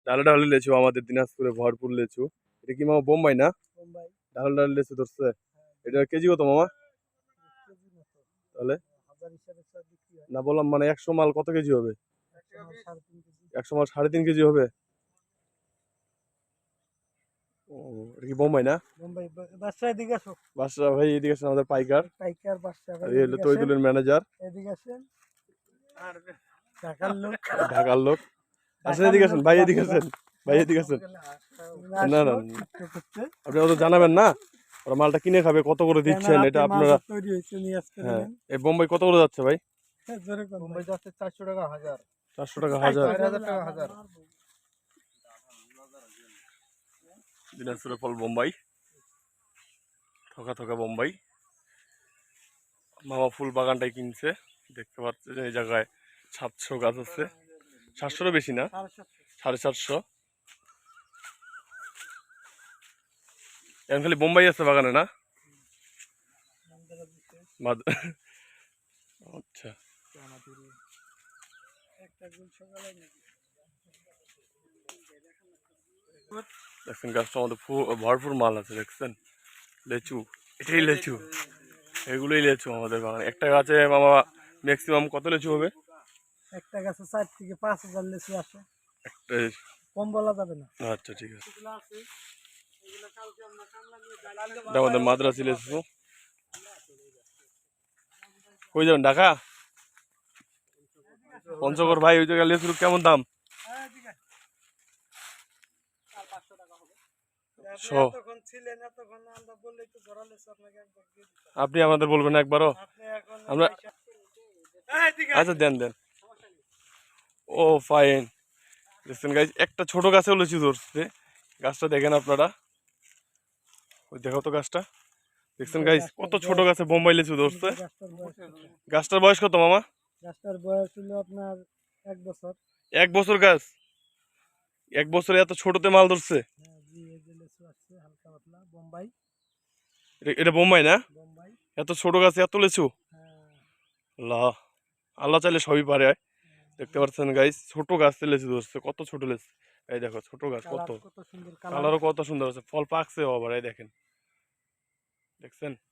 ডালে ডালে লেচু আমাদের দিনাজপুরে ভরপুর লেচু। এটা কি মামা বোম্বাই না? বোম্বাই। ডালে ডালে লেচু ধরছে। এটা কেজি কত মামা? কেজি মতো। তাহলে হাজার হিসাবে সব বিক্রি হয়। না বললাম মানে 100 মাল কত কেজি হবে? 100 মাল 3.5 কেজি। 100 মাল 3.5 কেজি হবে। ও, এটা কি বোম্বাই না? বোম্বাই। বাদশাহ এদিকে আসো। বাদশা ভাই এদিকে আসেন, আমাদের পাইকার। পাইকার বাদশাহ ভাই আর এই হলো এদিকে আসেন। তৈদুলের ম্যানেজার। এদিকে আসেন। আর ঢাকার লোক। ঢাকার লোক। আসেন এদিকে আসেন ভাই, এদিকে আসেন ভাই, এদিকে আসেন। না না না, আপনি ওদের জানাবেন না, ওরা মালটা কিনে খাবে, কত করে দিচ্ছেন এটা আপনারা। তৈরি হয়েছে নিয়ে আসতে হ্যাঁ, নেন। এই বোম্বাই কত করে যাচ্ছে ভাই? বোম্বাই যাচ্ছে 400 টাকা হাজার। 400 টাকা হাজার। 4000 টাকা হাজার। দিনাজপুরের ফল বোম্বাই, থকা থকা বোম্বাই। মামা ফুল বাগানটাই কিনছে, দেখতে পাচ্ছে যে এই জায়গায় 700 গাছ আছে। 700 বেশি না, 750। এখন খালি বোম্বাই আছে বাগানে না? আচ্ছা, দেখছেন গাছটা আমাদের ভরপুর মাল আছে, দেখছেন লেচু, এটাই লেচু, এগুলোই লেচু আমাদের বাগানে। একটা গাছে মামা ম্যাক্সিমাম কত লেচু হবে? একটা গাছে 4 থেকে 5000 লিচু আসে। একটা, কম বলা যাবে না। আচ্ছা ঠিক আছে। এটা আমাদের মাদ্রাসি লেচু। কই যাবেন? ঢাকা পঞ্চগড় ভাই, ওই জায়গায় লেচুর কেমন দাম? আপনি আমাদের বলবেন একবারও, আমরা আচ্ছা দেন দেন। ও ফাইন। দেখছেন গাইজ, একটা ছোট গাছেও লিচু ধরছে। গাছটা দেখেন আপনারা, ওই দেখো তো গাছটা, দেখছেন গাইজ কত ছোট গাছে বোম্বাই লিচু ধরছে। গাছটার বয়স কত মামা? গাছটার বয়স হলো আপনার 1 বছর। 1 বছর গাছ, 1 বছরে এত ছোটতে মাল ধরছে। জি, এই যে লিচু আছে হালকা পাতলা বোম্বাই। এটা বোম্বাই না? বোম্বাই। এত ছোট গাছে এত লিচু, আল্লাহ, আল্লাহ চাইলে সবই পারে। দেখতে পাচ্ছেন গাইস, ছোট গাছে লেচু ধরছে, কত ছোট লেচু। এই দেখো ছোট গাছ, কত সুন্দর কালারও কত সুন্দর আছে, ফল পাকছে আবার, এই দেখেন, দেখছেন।